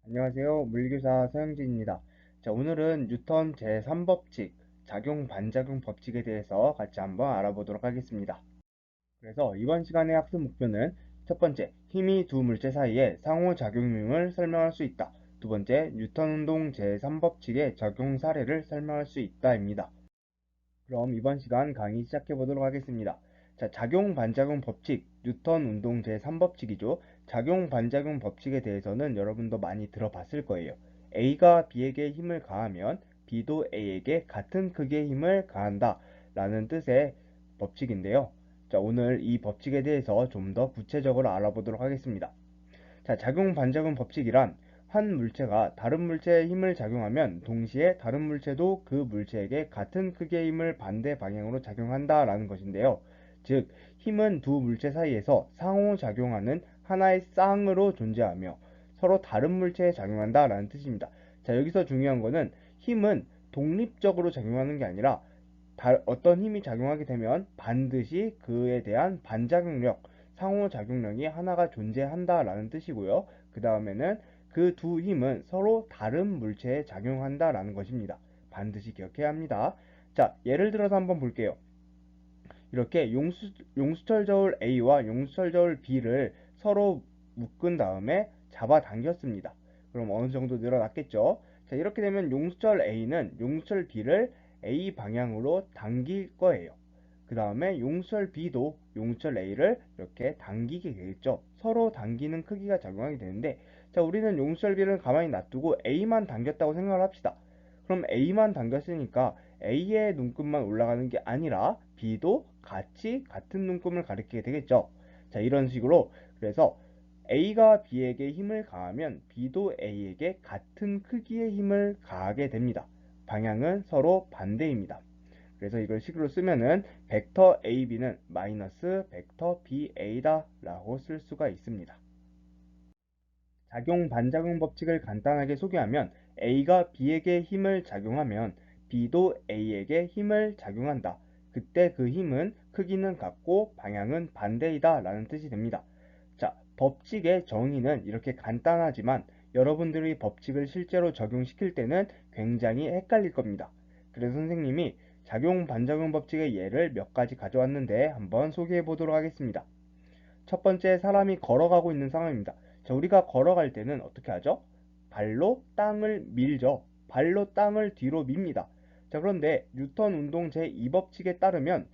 안녕하세요. 물리교사 서영진입니다. 자, 오늘은 뉴턴 제3법칙, 작용 반작용 법칙에 대해서 같이 한번 알아보도록 하겠습니다. 그래서 이번 시간의 학습 목표는 첫 번째, 힘이 두 물체 사이의 상호작용률을 설명할 수 있다. 두 번째, 뉴턴 운동 제3법칙의 적용 사례를 설명할 수 있다입니다. 그럼 이번 시간 강의 시작해 보도록 하겠습니다. 자, 작용 반작용 법칙, 뉴턴 운동 제3법칙이죠. 작용 반작용 법칙에 대해서는 여러분도 많이 들어봤을 거예요. A가 B에게 힘을 가하면 B도 A에게 같은 크기의 힘을 가한다 라는 뜻의 법칙인데요. 자, 오늘 이 법칙에 대해서 좀 더 구체적으로 알아보도록 하겠습니다. 자, 작용 반작용 법칙이란 한 물체가 다른 물체에 힘을 작용하면 동시에 다른 물체도 그 물체에게 같은 크기의 힘을 반대 방향으로 작용한다라는 것인데요. 즉, 힘은 두 물체 사이에서 상호작용하는 하나의 쌍으로 존재하며 서로 다른 물체에 작용한다라는 뜻입니다. 자, 여기서 중요한 거는 힘은 독립적으로 작용하는 게 아니라 어떤 힘이 작용하게 되면 반드시 그에 대한 반작용력, 상호작용력이 하나가 존재한다라는 뜻이고요. 그 다음에는 그 두 힘은 서로 다른 물체에 작용한다라는 것입니다. 반드시 기억해야 합니다. 자, 예를 들어서 한번 볼게요. 이렇게 용수철 저울 A와 용수철 저울 B를 서로 묶은 다음에 잡아당겼습니다. 그럼 어느 정도 늘어났겠죠? 자, 이렇게 되면 용수철 A는 용수철 B를 A 방향으로 당길 거예요. 그 다음에 용수철 B도 용수철 A를 이렇게 당기게 되겠죠. 서로 당기는 크기가 작용하게 되는데, 자, 우리는 용수철 B를 가만히 놔두고 A만 당겼다고 생각을 합시다. 그럼 A만 당겼으니까 A의 눈금만 올라가는 게 아니라 B도 같이 같은 눈금을 가리키게 되겠죠. 자, 이런 식으로 그래서 A가 B에게 힘을 가하면 B도 A에게 같은 크기의 힘을 가하게 됩니다. 방향은 서로 반대입니다. 그래서 이걸 식으로 쓰면은 벡터 AB는 마이너스 벡터 BA다 라고 쓸 수가 있습니다. 작용 반작용 법칙을 간단하게 소개하면 A가 B에게 힘을 작용하면 B도 A에게 힘을 작용한다. 그때 그 힘은 크기는 같고 방향은 반대이다 라는 뜻이 됩니다. 자, 법칙의 정의는 이렇게 간단하지만 여러분들이 법칙을 실제로 적용시킬 때는 굉장히 헷갈릴 겁니다. 그래서 선생님이 작용 반작용 법칙의 예를 몇 가지 가져왔는데 한번 소개해 보도록 하겠습니다. 첫 번째, 사람이 걸어가고 있는 상황입니다. 자, 우리가 걸어갈 때는 어떻게 하죠? 발로 땅을 밀죠. 발로 땅을 뒤로 밉니다. 자, 그런데 뉴턴 운동 제2법칙에 따르면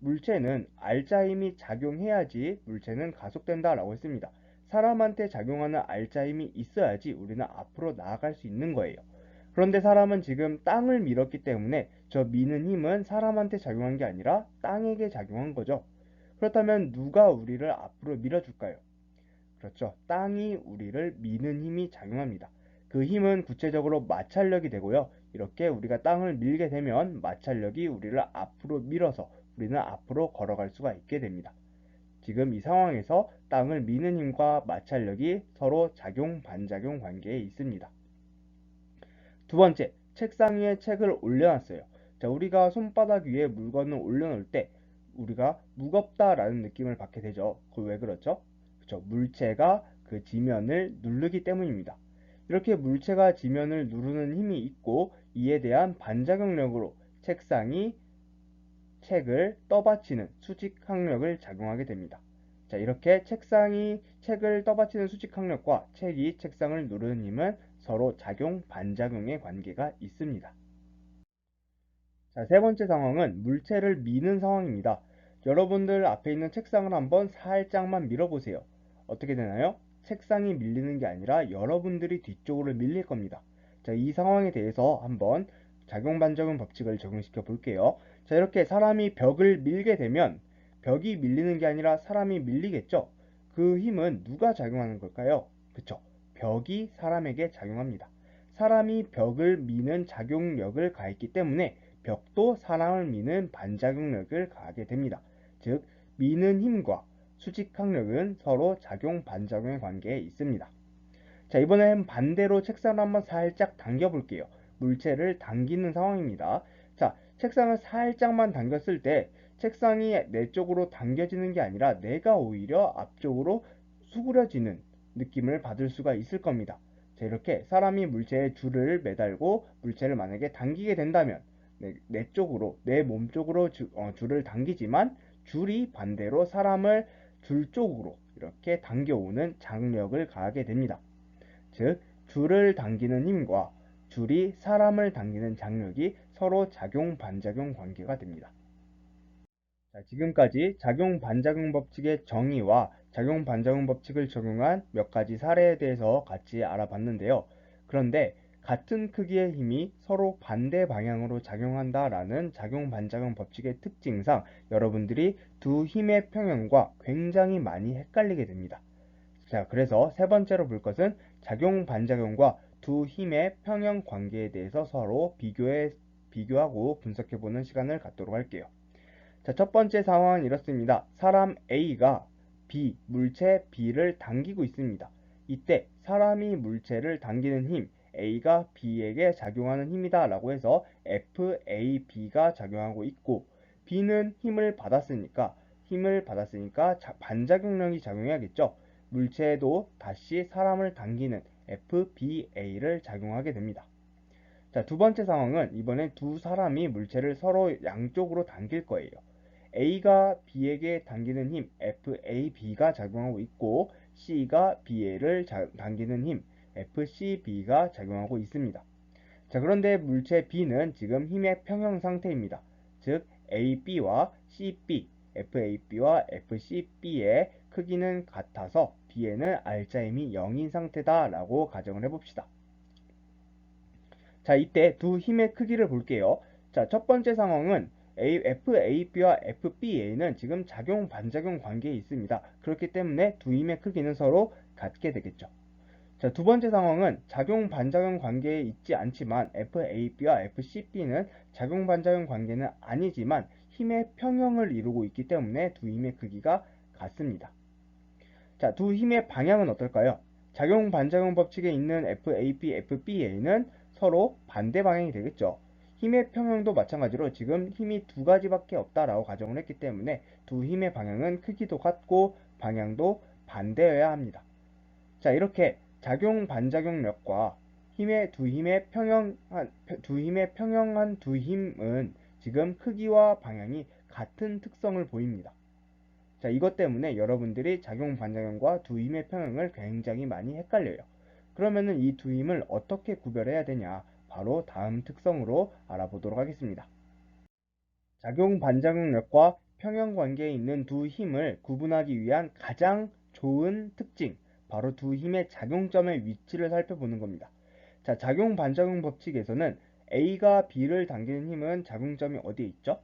물체는 알자 힘이 작용해야지 물체는 가속된다라고 했습니다. 사람한테 작용하는 알자 힘이 있어야지 우리는 앞으로 나아갈 수 있는 거예요. 그런데 사람은 지금 땅을 밀었기 때문에 저 미는 힘은 사람한테 작용한 게 아니라 땅에게 작용한 거죠. 그렇다면 누가 우리를 앞으로 밀어줄까요? 그렇죠. 땅이 우리를 미는 힘이 작용합니다. 그 힘은 구체적으로 마찰력이 되고요. 이렇게 우리가 땅을 밀게 되면 마찰력이 우리를 앞으로 밀어서 우리는 앞으로 걸어갈 수가 있게 됩니다. 지금 이 상황에서 땅을 미는 힘과 마찰력이 서로 작용 반작용 관계에 있습니다. 두 번째, 책상 위에 책을 올려놨어요. 자, 우리가 손바닥 위에 물건을 올려놓을 때 우리가 무겁다라는 느낌을 받게 되죠. 그 왜 그렇죠? 그렇죠. 물체가 그 지면을 누르기 때문입니다. 이렇게 물체가 지면을 누르는 힘이 있고 이에 대한 반작용력으로 책상이 책을 떠받치는 수직항력을 작용하게 됩니다. 자, 이렇게 책상이 책을 떠받치는 수직항력과 책이 책상을 누르는 힘은 서로 작용, 반작용의 관계가 있습니다. 자, 세 번째 상황은 물체를 미는 상황입니다. 여러분들 앞에 있는 책상을 한번 살짝만 밀어보세요. 어떻게 되나요? 책상이 밀리는 게 아니라 여러분들이 뒤쪽으로 밀릴 겁니다. 자, 이 상황에 대해서 한번 작용 반작용 법칙을 적용시켜 볼게요. 자, 이렇게 사람이 벽을 밀게 되면 벽이 밀리는 게 아니라 사람이 밀리겠죠? 그 힘은 누가 작용하는 걸까요? 그쵸? 벽이 사람에게 작용합니다. 사람이 벽을 미는 작용력을 가했기 때문에 벽도 사람을 미는 반작용력을 가하게 됩니다. 즉, 미는 힘과 수직항력은 서로 작용 반작용의 관계에 있습니다. 자, 이번엔 반대로 책상을 한번 살짝 당겨 볼게요. 물체를 당기는 상황입니다. 자, 책상을 살짝만 당겼을 때 책상이 내 쪽으로 당겨지는 게 아니라 내가 오히려 앞쪽으로 수그려지는 느낌을 받을 수가 있을 겁니다. 자, 이렇게 사람이 물체에 줄을 매달고 물체를 만약에 당기게 된다면 내 몸 쪽으로 줄을 당기지만 줄이 반대로 사람을 줄 쪽으로 이렇게 당겨오는 장력을 가하게 됩니다. 즉, 줄을 당기는 힘과 줄이 사람을 당기는 장력이 서로 작용 반작용 관계가 됩니다. 자, 지금까지 작용 반작용 법칙의 정의와 작용 반작용 법칙을 적용한 몇 가지 사례에 대해서 같이 알아봤는데요. 그런데 같은 크기의 힘이 서로 반대 방향으로 작용한다라는 작용 반작용 법칙의 특징상 여러분들이 두 힘의 평형과 굉장히 많이 헷갈리게 됩니다. 자, 그래서 세 번째로 볼 것은 작용 반작용과 두 힘의 평형 관계에 대해서 서로 비교하고 분석해보는 시간을 갖도록 할게요. 자, 첫 번째 상황은 이렇습니다. 사람 A가 물체 B를 당기고 있습니다. 이때 사람이 물체를 당기는 힘, A가 B에게 작용하는 힘이다 라고 해서 FAB가 작용하고 있고, B는 힘을 받았으니까 반작용력이 작용해야겠죠. 물체에도 다시 사람을 당기는 FBA를 작용하게 됩니다. 자, 두 번째 상황은 이번엔 두 사람이 물체를 서로 양쪽으로 당길 거예요. A가 B에게 당기는 힘 FAB가 작용하고 있고, C가 B를 당기는 힘 FCB가 작용하고 있습니다. 자, 그런데 물체 B는 지금 힘의 평형 상태입니다. 즉 AB와 CB, FAB와 FCB의 크기는 같아서 B에는 R자임이 0인 상태다 라고 가정을 해봅시다. 자, 이때 두 힘의 크기를 볼게요. 자, 첫 번째 상황은 FAB와 FBA는 지금 작용 반작용 관계에 있습니다. 그렇기 때문에 두 힘의 크기는 서로 같게 되겠죠. 자, 두 번째 상황은 작용 반작용 관계에 있지 않지만 FAB와 FCB는 작용 반작용 관계는 아니지만 힘의 평형을 이루고 있기 때문에 두 힘의 크기가 같습니다. 자, 두 힘의 방향은 어떨까요? 작용 반작용 법칙에 있는 FAB, FBA는 서로 반대 방향이 되겠죠. 힘의 평형도 마찬가지로 지금 힘이 두 가지밖에 없다라고 가정을 했기 때문에 두 힘의 방향은 크기도 같고 방향도 반대여야 합니다. 자, 이렇게 작용 반작용력과 두 힘의 평형한 두 힘은 지금 크기와 방향이 같은 특성을 보입니다. 자, 이것 때문에 여러분들이 작용 반작용과 두 힘의 평형을 굉장히 많이 헷갈려요. 그러면은 이 두 힘을 어떻게 구별해야 되냐? 바로 다음 특성으로 알아보도록 하겠습니다. 작용 반작용력과 평형 관계에 있는 두 힘을 구분하기 위한 가장 좋은 특징, 바로 두 힘의 작용점의 위치를 살펴보는 겁니다. 자, 작용 반작용 법칙에서는 A가 B를 당기는 힘은 작용점이 어디에 있죠?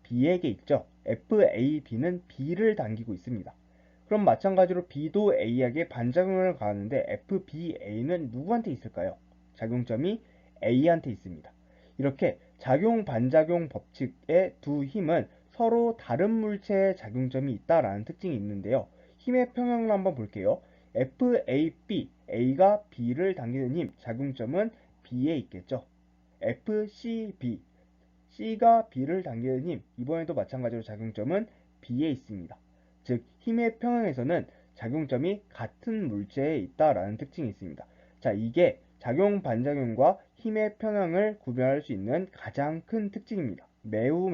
B에게 있죠. FAB는 B를 당기고 있습니다. 그럼 마찬가지로 B도 A에게 반작용을 가하는데 FBA는 누구한테 있을까요? 작용점이 A한테 있습니다. 이렇게 작용 반작용 법칙의 두 힘은 서로 다른 물체의 작용점이 있다라는 특징이 있는데요. 힘의 평형을 한번 볼게요. FAB, A가 B를 당기는 힘, 작용점은 B에 있겠죠. FCB, C가 B를 당기는 힘, 이번에도 마찬가지로 작용점은 B에 있습니다. 즉, 힘의 평형에서는 작용점이 같은 물체에 있다라는 특징이 있습니다. 자, 이게 작용 반작용과 힘의 평형을 구별할 수 있는 가장 큰 특징입니다. 매우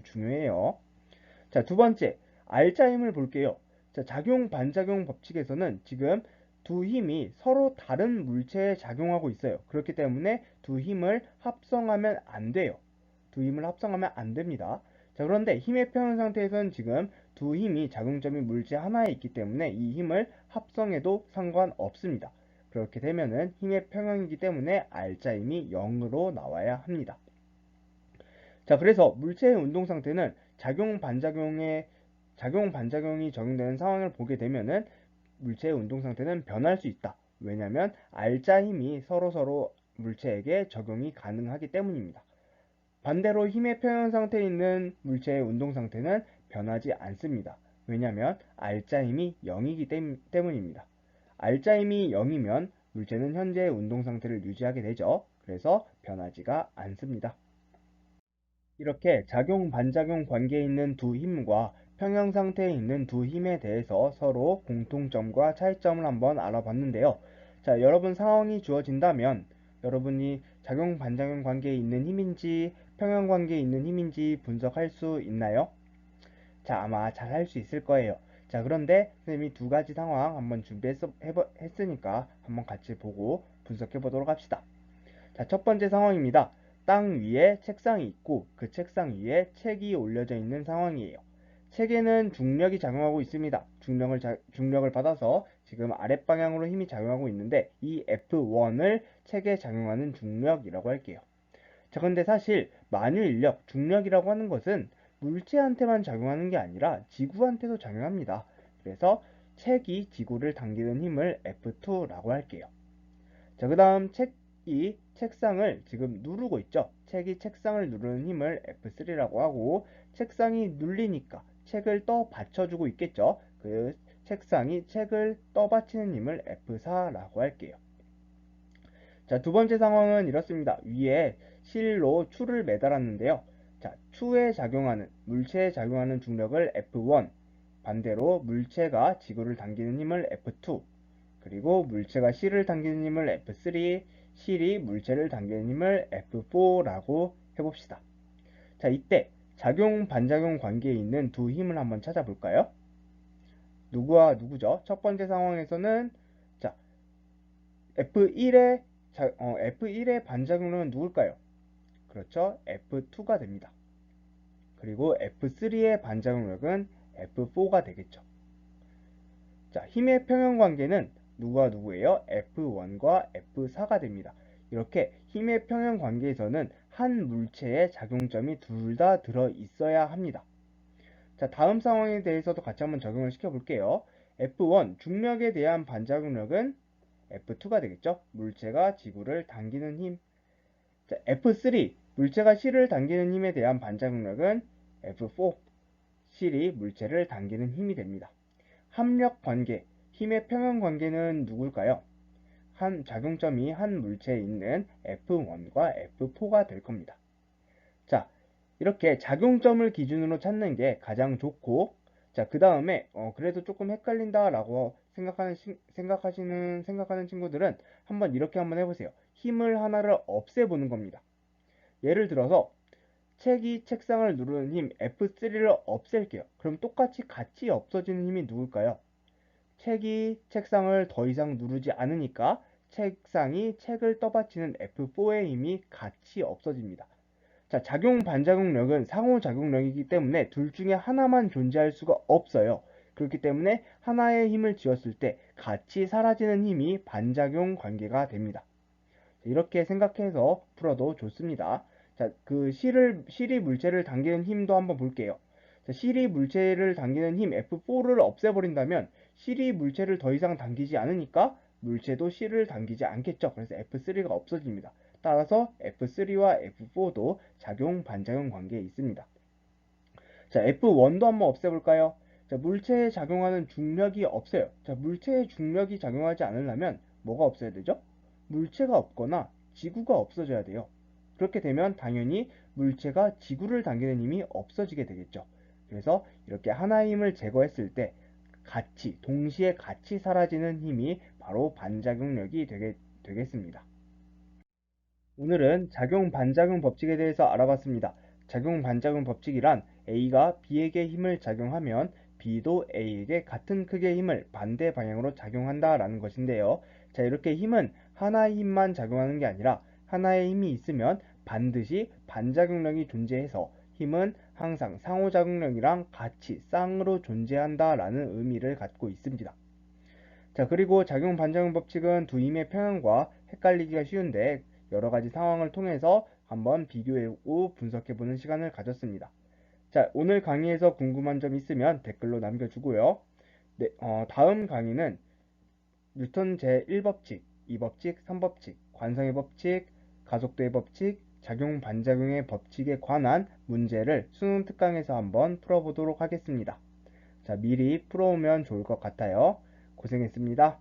중요해요. 자, 두 번째, R자 힘을 볼게요. 자, 작용 반작용 법칙에서는 지금 두 힘이 서로 다른 물체에 작용하고 있어요. 그렇기 때문에 두 힘을 합성하면 안 돼요. 두 힘을 합성하면 안 됩니다. 자, 그런데 힘의 평형 상태에서는 지금 두 힘이 작용점이 물체 하나에 있기 때문에 이 힘을 합성해도 상관없습니다. 그렇게 되면은 힘의 평형이기 때문에 R자 힘이 0으로 나와야 합니다. 자, 그래서 물체의 운동 상태는 작용 반작용이 적용되는 상황을 보게 되면은 물체의 운동 상태는 변할 수 있다. 왜냐하면 R자 힘이 서로 물체에게 적용이 가능하기 때문입니다. 반대로 힘의 평형 상태에 있는 물체의 운동 상태는 변하지 않습니다. 왜냐하면 R자 힘이 0이기 때문입니다. R자 힘이 0이면 물체는 현재의 운동 상태를 유지하게 되죠. 그래서 변하지가 않습니다. 이렇게 작용 반작용 관계에 있는 두 힘과 평형 상태에 있는 두 힘에 대해서 서로 공통점과 차이점을 한번 알아봤는데요. 자, 여러분 상황이 주어진다면 여러분이 작용 반작용 관계에 있는 힘인지 평형 관계에 있는 힘인지 분석할 수 있나요? 자, 아마 잘 할 수 있을 거예요. 자, 그런데 선생님이 두 가지 상황 한번 준비했으니까 한번 같이 보고 분석해 보도록 합시다. 자, 첫 번째 상황입니다. 땅 위에 책상이 있고 그 책상 위에 책이 올려져 있는 상황이에요. 책에는 중력이 작용하고 있습니다. 중력을 받아서 지금 아랫방향으로 힘이 작용하고 있는데 이 F1을 책에 작용하는 중력이라고 할게요. 자, 근데 사실 만유인력, 중력이라고 하는 것은 물체한테만 작용하는 게 아니라 지구한테도 작용합니다. 그래서 책이 지구를 당기는 힘을 F2라고 할게요. 자, 그 다음 책이 책상을 지금 누르고 있죠. 책이 책상을 누르는 힘을 F3라고 하고 책상이 눌리니까 책을 떠 받쳐주고 있겠죠. 그 책상이 책을 떠 받치는 힘을 F4라고 할게요. 자, 두 번째 상황은 이렇습니다. 위에 실로 추를 매달았는데요. 자, 물체에 작용하는 중력을 F1, 반대로 물체가 지구를 당기는 힘을 F2, 그리고 물체가 실을 당기는 힘을 F3, 실이 물체를 당기는 힘을 F4라고 해봅시다. 자, 이때 작용, 반작용 관계에 있는 두 힘을 한번 찾아볼까요? 누구와 누구죠? 첫 번째 상황에서는 자, F1의 반작용은 누굴까요? 그렇죠. F2가 됩니다. 그리고 F3의 반작용력은 F4가 되겠죠. 자, 힘의 평형 관계는 누구와 누구예요? F1과 F4가 됩니다. 이렇게 힘의 평형 관계에서는 한 물체의 작용점이 둘 다 들어 있어야 합니다. 자, 다음 상황에 대해서도 같이 한번 적용을 시켜 볼게요. F1 중력에 대한 반작용력은 F2가 되겠죠. 물체가 지구를 당기는 힘. 자, F3 물체가 실을 당기는 힘에 대한 반작용력은 F4 실이 물체를 당기는 힘이 됩니다. 합력 관계, 힘의 평형 관계는 누굴까요? 한 작용점이 한 물체에 있는 F1과 F4가 될 겁니다. 자, 이렇게 작용점을 기준으로 찾는 게 가장 좋고, 자, 그 다음에 그래도 조금 헷갈린다라고 생각하는 친구들은 이렇게 한번 해보세요. 힘을 하나를 없애보는 겁니다. 예를 들어서 책이 책상을 누르는 힘 F3를 없앨게요. 그럼 똑같이 같이 없어지는 힘이 누굴까요? 책이 책상을 더 이상 누르지 않으니까 책상이 책을 떠받치는 F4의 힘이 같이 없어집니다. 자, 작용 반작용력은 상호작용력이기 때문에 둘 중에 하나만 존재할 수가 없어요. 그렇기 때문에 하나의 힘을 지었을 때 같이 사라지는 힘이 반작용 관계가 됩니다. 이렇게 생각해서 풀어도 좋습니다. 자, 실이 물체를 당기는 힘도 한번 볼게요. 자, 실이 물체를 당기는 힘 F4를 없애버린다면 실이 물체를 더 이상 당기지 않으니까 물체도 실을 당기지 않겠죠. 그래서 F3가 없어집니다. 따라서 F3와 F4도 작용, 반작용 관계에 있습니다. 자, F1도 한번 없애볼까요? 자, 물체에 작용하는 중력이 없어요. 자, 물체에 중력이 작용하지 않으려면 뭐가 없어야 되죠? 물체가 없거나 지구가 없어져야 돼요. 그렇게 되면 당연히 물체가 지구를 당기는 힘이 없어지게 되겠죠. 그래서 이렇게 하나의 힘을 제거했을 때 동시에 같이 사라지는 힘이 바로 반작용력이 되겠습니다. 오늘은 작용 반작용 법칙에 대해서 알아봤습니다. 작용 반작용 법칙이란 A가 B에게 힘을 작용하면 B도 A에게 같은 크기의 힘을 반대 방향으로 작용한다라는 것인데요. 자, 이렇게 힘은 하나의 힘만 작용하는 게 아니라 하나의 힘이 있으면 반드시 반작용력이 존재해서 힘은 항상 상호작용력이랑 같이 쌍으로 존재한다라는 의미를 갖고 있습니다. 자, 그리고 작용 반작용 법칙은 두 힘의 평형과 헷갈리기가 쉬운데 여러 가지 상황을 통해서 한번 비교해보고 분석해보는 시간을 가졌습니다. 자, 오늘 강의에서 궁금한 점 있으면 댓글로 남겨주고요. 네, 다음 강의는 뉴턴 제1법칙, 2법칙, 3법칙, 관성의 법칙, 가속도의 법칙, 작용 반작용의 법칙에 관한 문제를 수능 특강에서 한번 풀어보도록 하겠습니다. 자, 미리 풀어오면 좋을 것 같아요. 고생했습니다.